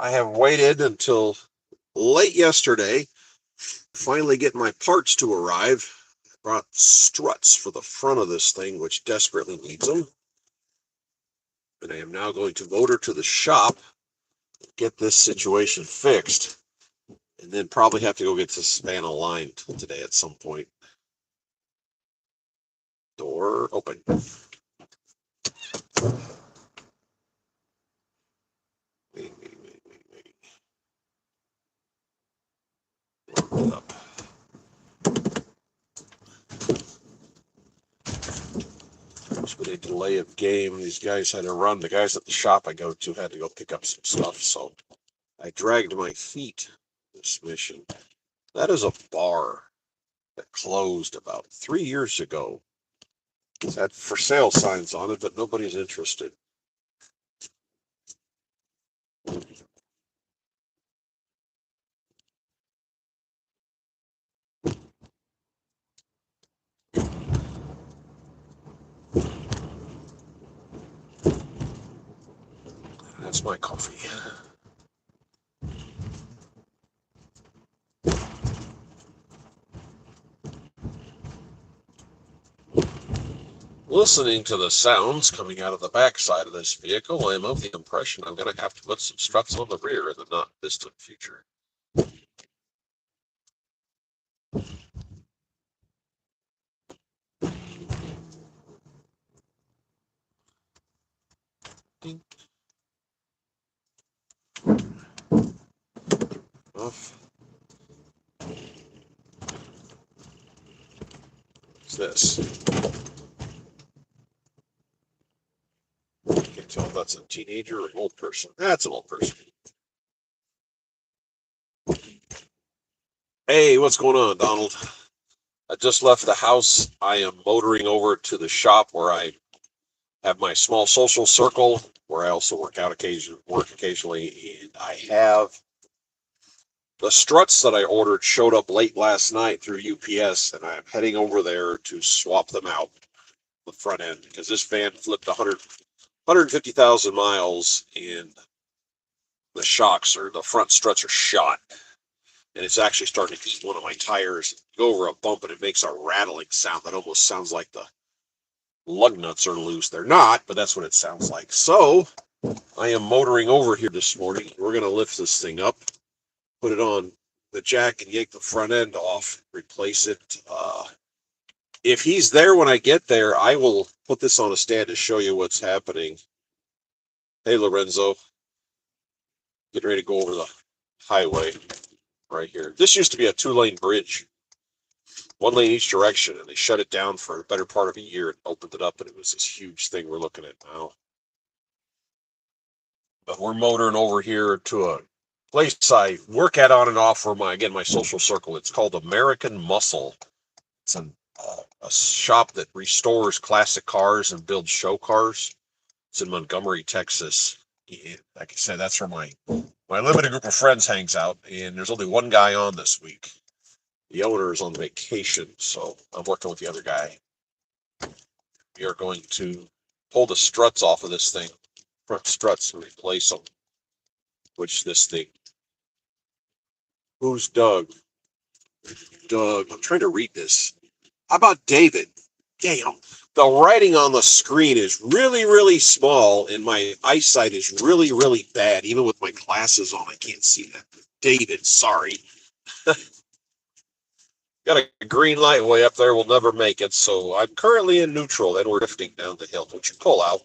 I have waited until late yesterday, finally get my parts to arrive. I brought struts for the front of this thing, which desperately needs them. And I am now going to motor to the shop, get this situation fixed, and then probably have to go get this span aligned today at some point. Door open. Wait. Lock it up. There's been a delay of game. These guys had to run. The guys at the shop I go to had to go pick up some stuff, so I dragged my feet this mission. That is a bar that closed about 3 years ago. It had for sale signs on it, but nobody's interested. That's my coffee. Listening to the sounds coming out of the backside of this vehicle, I am of the impression I'm going to have to put some struts on the rear in the not distant future. Ding. Off. What's this? Can't tell if that's a teenager or an old person. That's an old person. Hey, what's going on, Donald? I just left the house. I am motoring over to the shop where I have my small social circle, where I also work occasionally, and I have the struts that I ordered showed up late last night through UPS, and I'm heading over there to swap them out the front end because this van flipped 150,000 miles, and the shocks or the front struts are shot, and it's actually starting to eat one of my tires. Go over a bump and it makes a rattling sound that almost sounds like the lug nuts are loose. They're not, but that's what it sounds like. So I am motoring over here this morning. We're going to lift this thing up, put it on the jack and yank the front end off, replace it. If he's there when I get there, I will put this on a stand to show you what's happening. Hey, Lorenzo. Getting ready to go over the highway right here. This used to be a 2-lane bridge, 1 lane each direction, and they shut it down for a better part of a year and opened it up, and it was this huge thing we're looking at now. But we're motoring over here to a place I work at on and off for my social circle. It's called American Muscle. It's a shop that restores classic cars and builds show cars. It's in Montgomery, Texas. And like I said, that's where my limited group of friends hangs out, and there's only one guy on this week. The owner is on vacation, so I'm working with the other guy. We are going to pull the struts off of this thing, front struts, and replace them. Which this thing? Who's Doug? Doug. I'm trying to read this. How about David? Damn. The writing on the screen is really, really small, and my eyesight is really, really bad. Even with my glasses on, I can't see that. David, sorry. Got a green light way up there. We'll never make it. So I'm currently in neutral, and we're drifting down the hill. Don't you pull out.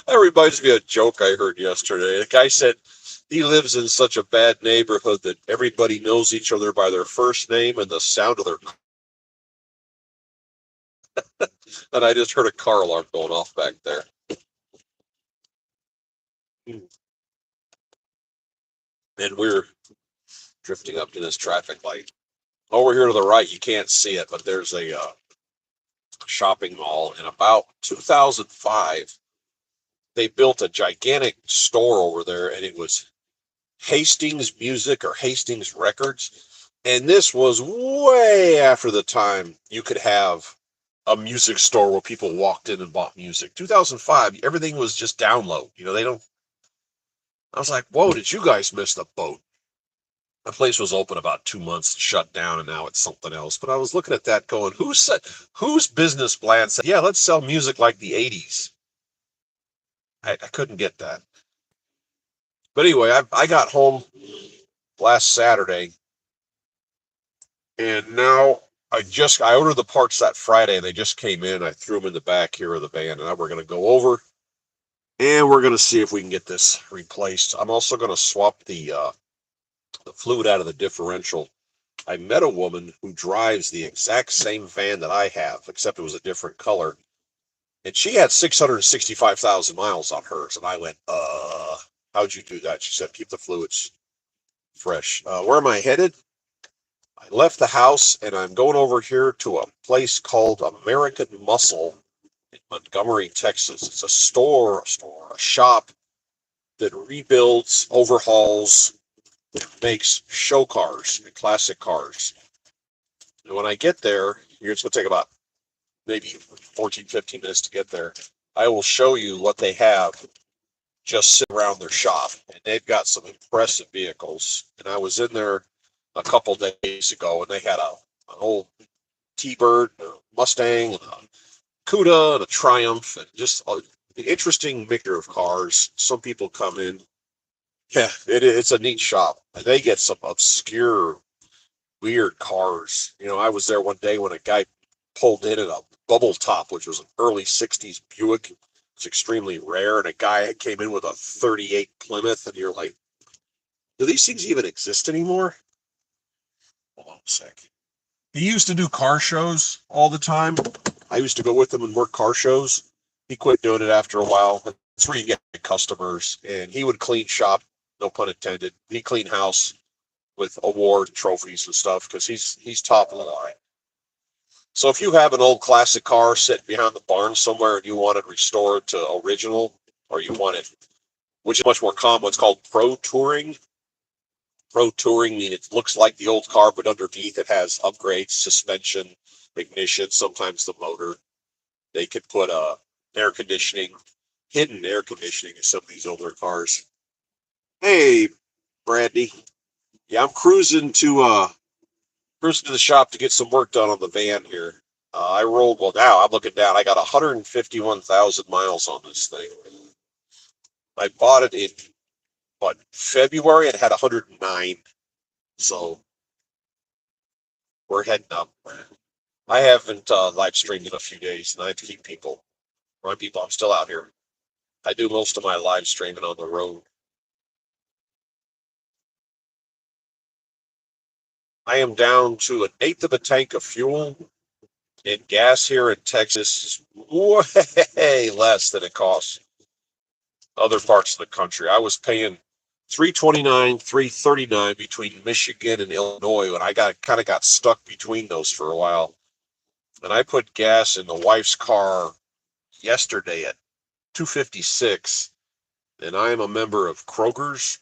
That reminds me of a joke I heard yesterday. The guy said he lives in such a bad neighborhood that everybody knows each other by their first name and the sound of their. And I just heard a car alarm going off back there. And we're drifting up to this traffic light. Over here to the right, you can't see it, but there's a shopping mall. In about 2005, they built a gigantic store over there, and it was Hastings Music or Hastings Records. And this was way after the time you could have a music store where people walked in and bought music. 2005, everything was just download. They don't. I was like, whoa, did you guys miss the boat? The place was open about 2 months, shut down, and now it's something else. But I was looking at that going, whose business plan said, yeah, let's sell music like the 80s? I couldn't get that. But anyway, I got home last Saturday, and now I ordered the parts that Friday, and they just came in. I threw them in the back here of the van, and now we're going to go over, and we're going to see if we can get this replaced. I'm also going to swap the fluid out of the differential. I met a woman who drives the exact same van that I have, except it was a different color. And she had 665,000 miles on hers. And I went, how'd you do that? She said, keep the fluids fresh. Where am I headed? I left the house and I'm going over here to a place called American Muscle in Montgomery, Texas. It's a shop that rebuilds, overhauls, makes show cars and classic cars. And when I get there, it's going to take about maybe 14, 15 minutes to get there. I will show you what they have just sit around their shop. And they've got some impressive vehicles. And I was in there a couple days ago, and they had an old T-Bird, a Mustang, a Cuda, and a Triumph, and just an interesting mixture of cars. Some people come in. Yeah, it's a neat shop. And they get some obscure, weird cars. I was there one day when a guy pulled in a bubble top, which was an early 60s Buick. It's extremely rare. And a guy came in with a 38 Plymouth, and you're like, do these things even exist anymore? Hold on a sec. He used to do car shows all the time. I used to go with him and work car shows. He quit doing it after a while. That's where you get customers. And he would clean shop, no pun intended. He clean house with award trophies and stuff because he's top of the line. So if you have an old classic car sitting behind the barn somewhere and you want it restored to original, or you want it, which is much more common, what's called pro touring. Pro touring means it looks like the old car, but underneath it has upgrades, suspension, ignition, sometimes the motor. They could put air conditioning, hidden air conditioning in some of these older cars. Hey, Brandy. Yeah, I'm cruising to the shop to get some work done on the van here. Now I'm looking down. I got 151,000 miles on this thing. I bought it in, February. It had 109. So we're heading up. I haven't live streamed in a few days, and I have to remind people I'm still out here. I do most of my live streaming on the road. I am down to an eighth of a tank of fuel. And gas here in Texas is way less than it costs other parts of the country. I was paying $3.29, $3.39 between Michigan and Illinois, and I kind of got stuck between those for a while. And I put gas in the wife's car yesterday at $2.56, and I am a member of Kroger's,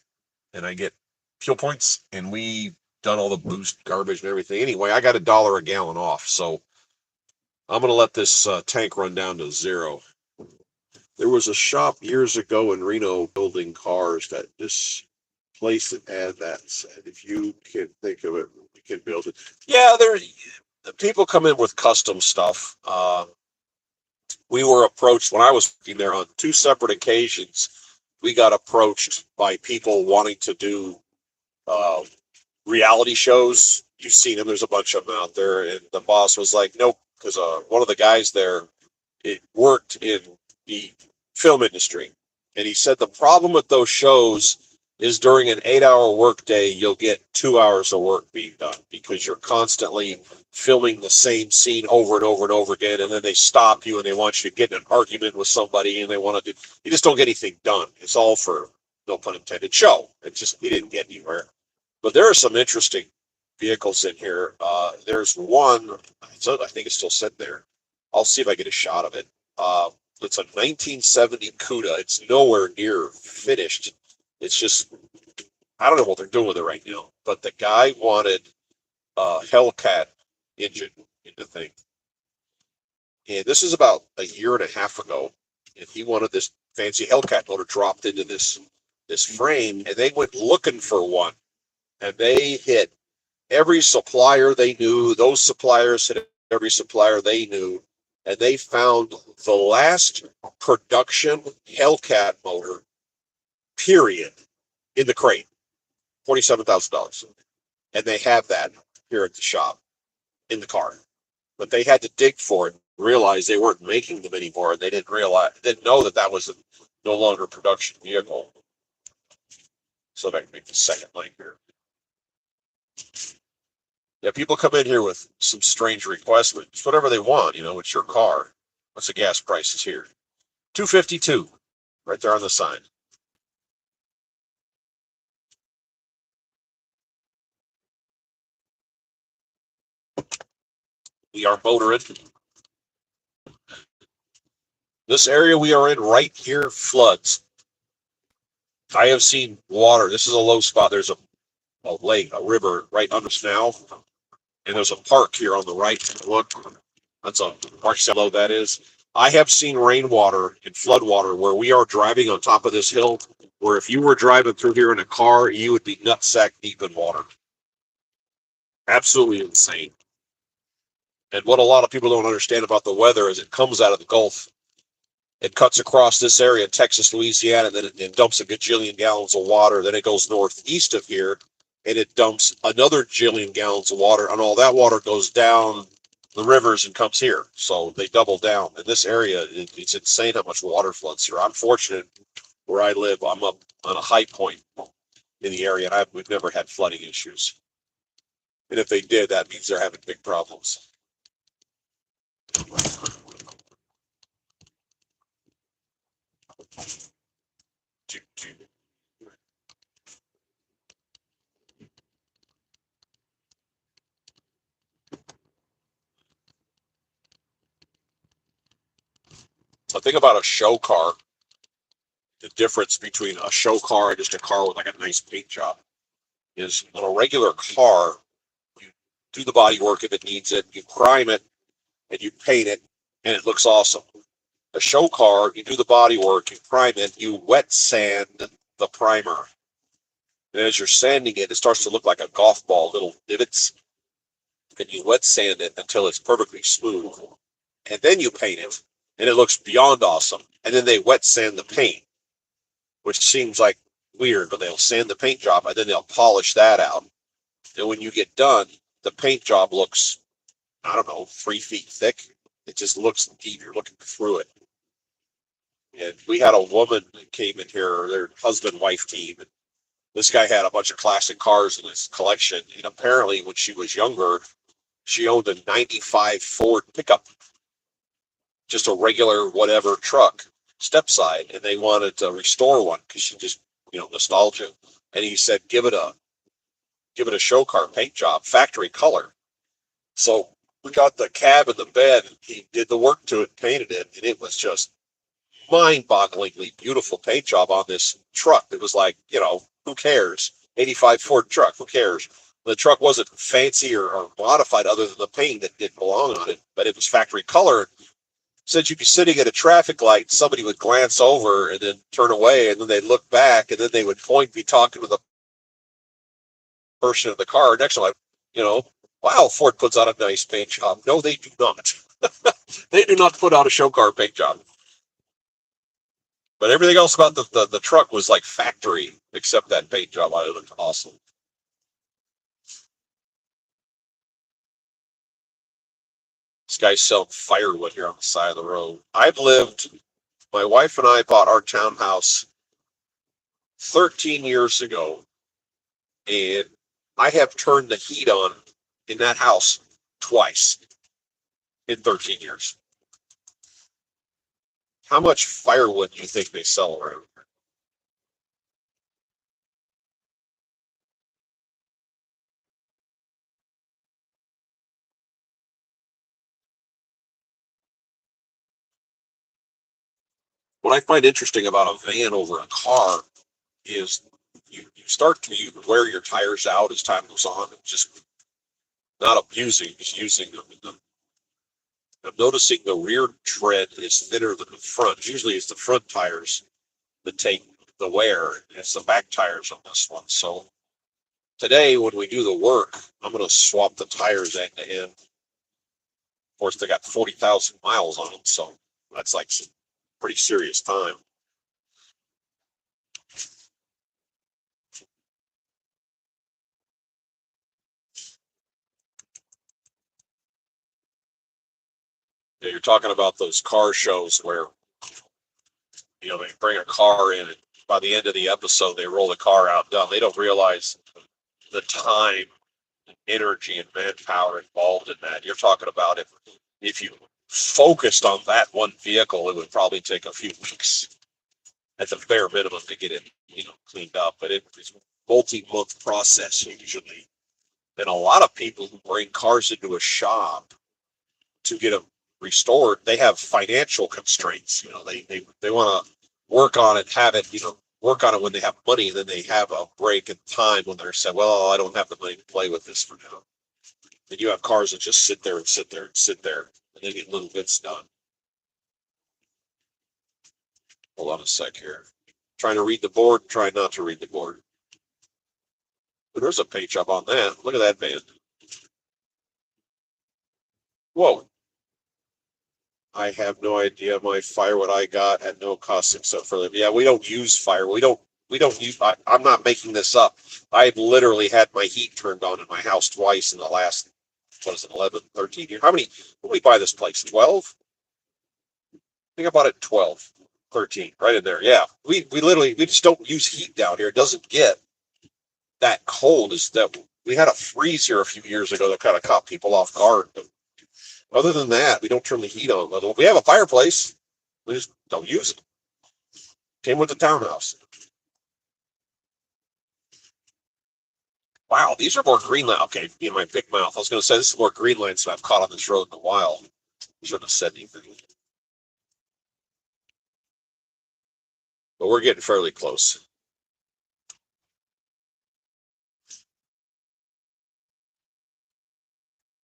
and I get fuel points, and we done all the boost garbage and everything. Anyway, I got $1 a gallon off, so I'm going to let this tank run down to zero. There was a shop years ago in Reno building cars that this place that had that said, if you can think of it, you can build it. Yeah, people come in with custom stuff. We were approached when I was working there on two separate occasions. We got approached by people wanting to do reality shows. You've seen them. There's a bunch of them out there. And the boss was like, nope, because one of the guys there, it worked in the film industry. And he said the problem with those shows is during an 8-hour workday, you'll get 2 hours of work being done because you're constantly filming the same scene over and over and over again. And then they stop you and they want you to get in an argument with somebody and they want to do, you just don't get anything done. It's all for, no pun intended, show. You didn't get anywhere. But there are some interesting vehicles in here. There's one, I think it's still sitting there. I'll see if I get a shot of it. It's a 1970 Cuda. It's nowhere near finished. It's just, I don't know what they're doing with it right now. But the guy wanted a Hellcat engine in the thing. And this is about a year and a half ago. And he wanted this fancy Hellcat motor dropped into this frame, and they went looking for one, and they hit every supplier they knew. Those suppliers hit every supplier they knew, and they found the last production Hellcat motor, period, in the crate, $47,000, and they have that here at the shop in the car. But they had to dig for it, realize they weren't making them anymore, and they didn't know that was no longer a production vehicle. So that can make the second link here. Yeah, people come in here with some strange requests, but it's whatever they want. It's your car. What's the gas prices here? $2.52, right there on the sign. We are motoring. This area we are in right here floods. I have seen water. This is a low spot. There's a lake, a river right under us now, and there's a park here on the right. Look, that's a park. How low that is. I have seen rainwater and flood water where we are driving on top of this hill, where if you were driving through here in a car, you would be nutsack deep in water. Absolutely insane. And what a lot of people don't understand about the weather is it comes out of the Gulf. It cuts across this area, Texas, Louisiana, and then it dumps a gajillion gallons of water. Then it goes northeast of here, and it dumps another jillion gallons of water, and all that water goes down the rivers and comes here. So they double down. In this area, it's insane how much water floods here. I'm fortunate where I live. I'm up on a high point in the area, and we've never had flooding issues. And if they did, that means they're having big problems. So think about a show car. The difference between a show car and just a car with like a nice paint job is on a regular car, you do the body work if it needs it, you prime it, and you paint it, and it looks awesome. A show car, you do the body work, you prime it, you wet sand the primer. And as you're sanding it, it starts to look like a golf ball, little divots, and you wet sand it until it's perfectly smooth. And then you paint it, and it looks beyond awesome. And then they wet sand the paint, which seems like weird, but they'll sand the paint job and then they'll polish that out. And when you get done, the paint job looks, I don't know, 3 feet thick. It just looks deep. You're looking through it. And we had a woman that came in here, their husband-wife team. And this guy had a bunch of classic cars in his collection. And apparently, when she was younger, she owned a 95 Ford pickup, just a regular whatever truck, step side. And they wanted to restore one because she just, nostalgia. And he said, give it a show car paint job, factory color. So we got the cab and the bed, and he did the work to it, painted it, and it was just mind-bogglingly beautiful paint job on this truck. It was like, who cares? 85 Ford truck, who cares? The truck wasn't fancy or modified other than the paint that didn't belong on it, but it was factory color. Said you'd be sitting at a traffic light, somebody would glance over and then turn away, and then they'd look back, and then they would be talking to the person in the car next to them, wow, Ford puts out a nice paint job. No, they do not. They do not put out a show car paint job. But everything else about the truck was like factory, except that paint job. It looked awesome. This guy's selling firewood here on the side of the road. My wife and I bought our townhouse 13 years ago, and I have turned the heat on in that house twice in 13 years. How much firewood do you think they sell around here? What I find interesting about a van over a car is you start to wear your tires out as time goes on, and just not abusing, just using them. I'm noticing the rear tread is thinner than the front. Usually it's the front tires that take the wear, and it's the back tires on this one. So today, when we do the work, I'm going to swap the tires end to end. Of course, they got 40,000 miles on them, so that's like some pretty serious time. Yeah, you're talking about those car shows where, they bring a car in, and by the end of the episode, they roll the car out done. They don't realize the time, energy, and manpower involved in that. You're talking about if you focused on that one vehicle, it would probably take a few weeks at the bare minimum to get it, cleaned up. But it's a multi-month process usually. And a lot of people who bring cars into a shop to get them restored, they have financial constraints. They want to work on it, have it, work on it when they have money, and then they have a break in time when they're saying, well, I don't have the money to play with this for now. And you have cars that just sit there and sit there and sit there, and they get little bits done. Hold on a sec here. Trying to read the board, trying not to read the board. But there's a paint job on that. Look at that band. Whoa. I have no idea. My firewood I got had no cost except for them. Yeah, we don't use firewood. We don't use, I'm not making this up. I've literally had my heat turned on in my house twice in the last, 11, 13 years. How many, when we buy this place? 12? I think I bought it 12, 13, right in there. Yeah. We literally, we just don't use heat down here. It doesn't get that cold. Is that we had a freeze here a few years ago that kind of caught people off guard. But other than that, we don't turn the heat on. But we have a fireplace. We just don't use it. Came with the townhouse. Wow, these are more green line. Okay, in my big mouth. I was going to say this is more green lines than I've caught on this road in a while. I shouldn't have said anything. But we're getting fairly close.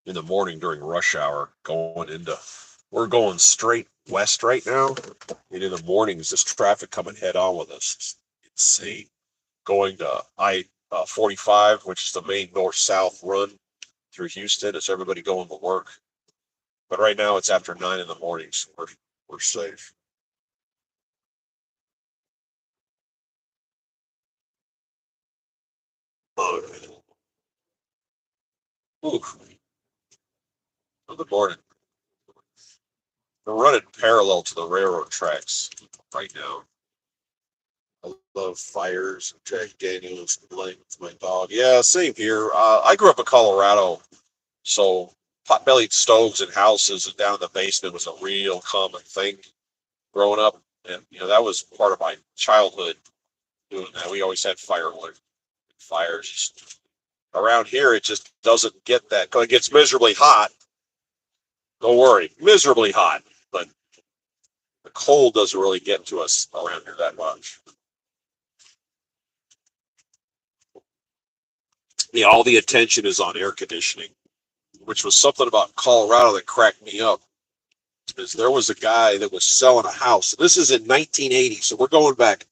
In the morning during rush hour, we're going straight west right now. And in the mornings, this traffic coming head on with us. It's insane. Going to I-45, which is the main north-south run through Houston. It's everybody going to work. But right now it's after 9 in the morning, so we're safe. Ooh, good morning. We're running parallel to the railroad tracks right now. I love fires, Jack Daniels, playing with my dog. Yeah, same here. I grew up in Colorado, so pot-bellied stoves in houses and down in the basement was a real common thing growing up. And, that was part of my childhood doing that. We always had firewood, fires. Around here, it just doesn't get that. It gets miserably hot. Don't worry, miserably hot. But the cold doesn't really get to us around here that much. Yeah, all the attention is on air conditioning, which was something about Colorado that cracked me up. Is there was a guy that was selling a house. This is in 1980, so we're going back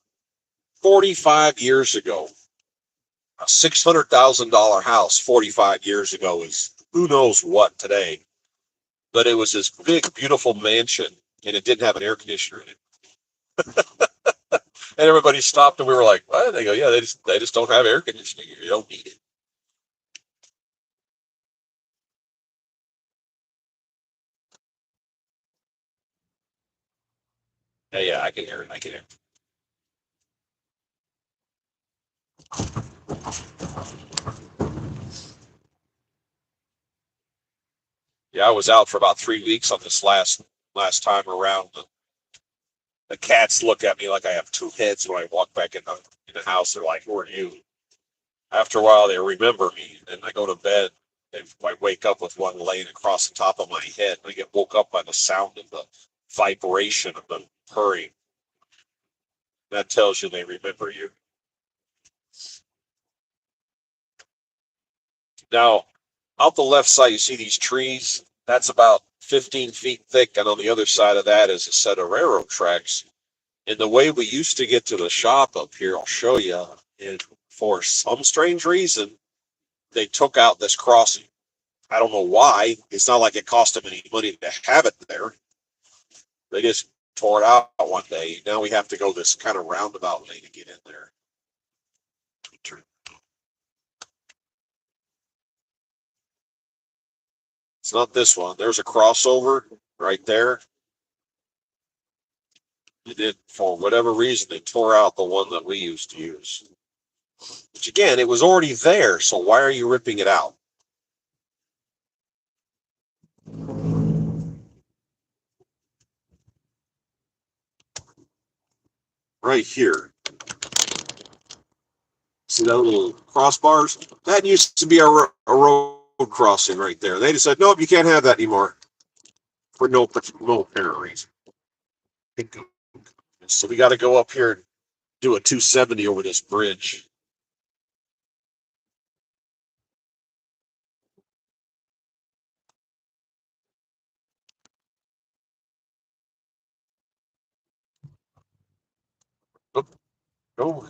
45 years ago. A $600,000 house 45 years ago is who knows what today. But it was this big, beautiful mansion, and it didn't have an air conditioner in it. And everybody stopped, and we were like, "What?" They go, "Yeah, they just don't have air conditioning. You don't need it." Yeah, yeah, I can hear it. I can hear it. Yeah, I was out for about 3 weeks on this last time around. The cats look at me like I have two heads when I walk back in the house. They're like, "Who are you?" After a while, they remember me, and I go to bed. And I wake up with one laying across the top of my head. I get woke up by the sound of the vibration of the purring. That tells you they remember you. Now, out the left side, you see these trees. That's about 15 feet thick, and on the other side of that is a set of railroad tracks. And the way we used to get to the shop up here, I'll show you, and for some strange reason, they took out this crossing. I don't know why. It's not like it cost them any money to have it there. They just tore it out one day. Now we have to go this kind of roundabout way to get in there. It's not this one. There's a crossover right there. They did, for whatever reason, they tore out the one that we used to use. Which again, it was already there, so why are you ripping it out? Right here. See that little crossbars? That used to be a road crossing right there. They just said, nope, you can't have that anymore. For no apparent reason. So we got to go up here and do a 270 over this bridge. Oh, go.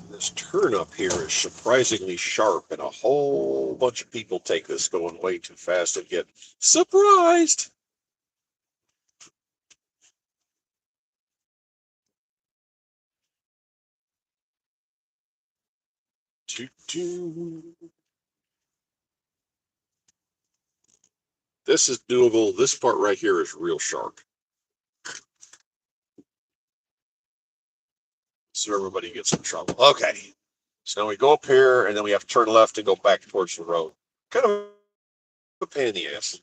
This turn up here is surprisingly sharp, and a whole bunch of people take this going way too fast and get surprised. This is doable. This part right here is real sharp. So everybody gets in trouble. Okay. So now we go up here, and then we have to turn left and go back towards the road. Kind of a pain in the ass.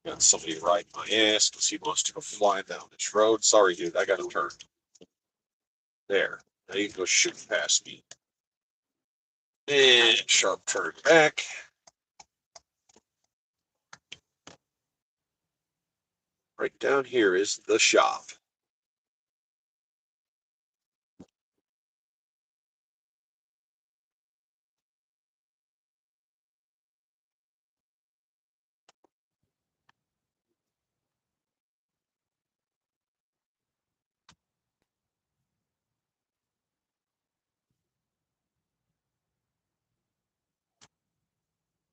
Got somebody riding my ass because he wants to go flying down this road. Sorry, dude. I got to turn. There. Now you can go shoot past me. And sharp turn back. Right down here is the shop.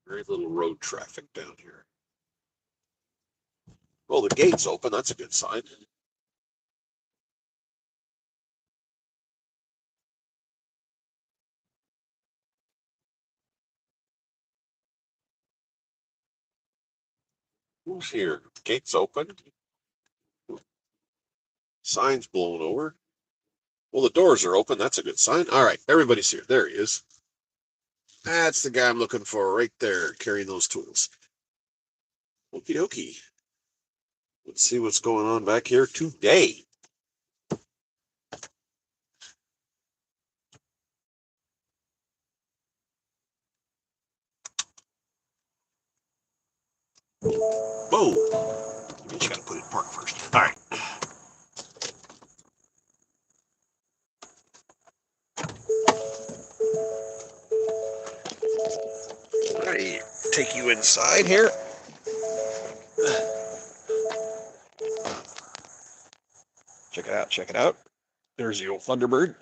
Very little road traffic down here. Well, the gate's open. That's a good sign. Who's here? Gate's open. Sign's blown over. Well, the doors are open. That's a good sign. All right, everybody's here. There he is. That's the guy I'm looking for right there, carrying those tools. Okie dokie. Let's see what's going on back here today. Whoa. You got to put it in park first. All right. All right. Take you inside here. Check it out. Check it out. There's the old Thunderbird.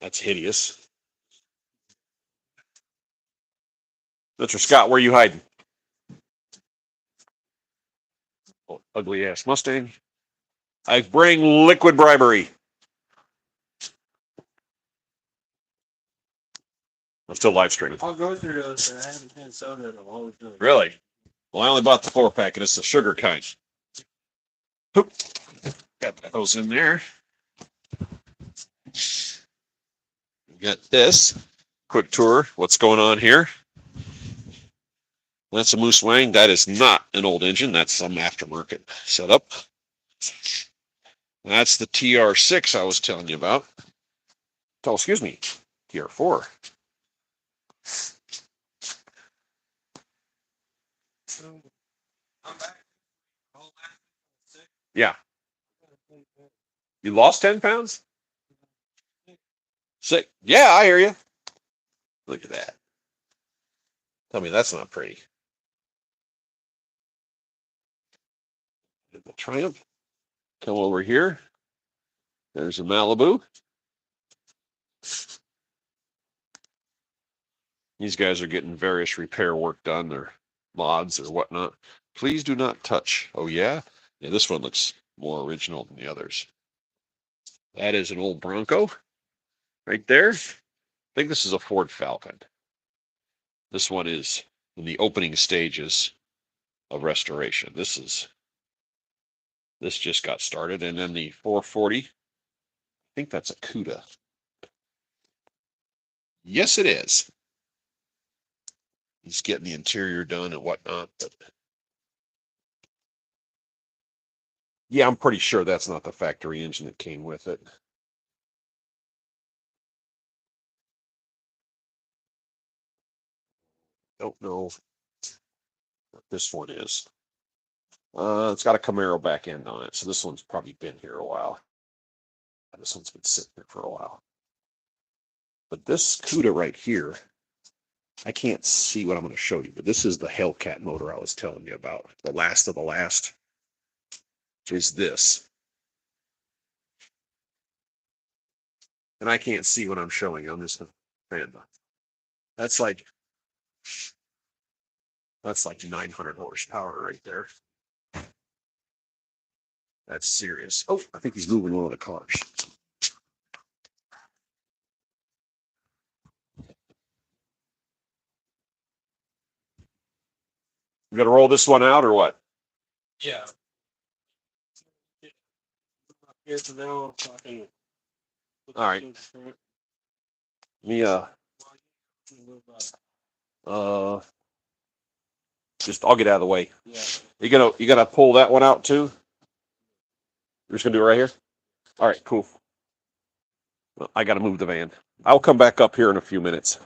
That's hideous. Mr. Scott, where are you hiding? Oh, ugly ass Mustang. I bring liquid bribery. I'm still live streaming. I'll go through those. I haven't had soda in a long time. Really? Well, I only bought the 4-pack, and it's the sugar kind. Oop. Got those in there. We got this quick tour. What's going on here? That's a Moose Wang. That is not an old engine. That's some aftermarket setup. That's the TR6 I was telling you about. Oh, excuse me, TR4. Yeah. You lost 10 pounds? Sick. Yeah, I hear you. Look at that. Tell me that's not pretty. The Triumph. Come over here. There's a Malibu. These guys are getting various repair work done, or mods or whatnot. Please do not touch. Oh, yeah? Yeah, this one looks more original than the others. That is an old Bronco right there. I think this is a Ford Falcon. This one is in the opening stages of restoration. This just got started. And then the 440, I think that's a CUDA. Yes, it is. He's getting the interior done and whatnot, but yeah, I'm pretty sure that's not the factory engine that came with it. Don't know what this one is. It's got a Camaro back end on it, so this one's probably been here a while. This one's been sitting here for a while. But this CUDA right here, I can't see what I'm going to show you, but this is the Hellcat motor I was telling you about. The last of the last is this. And I can't see what I'm showing you. I'm just a fan. That's like 900 horsepower right there. That's serious. Oh, I think he's moving one of the cars. You gonna roll this one out or what? Yeah. Here's the now talking. All right. Me just I'll get out of the way. Yeah. You gonna pull that one out too? You're just gonna do it right here? All right, cool. Well, I gotta move the van. I'll come back up here in a few minutes.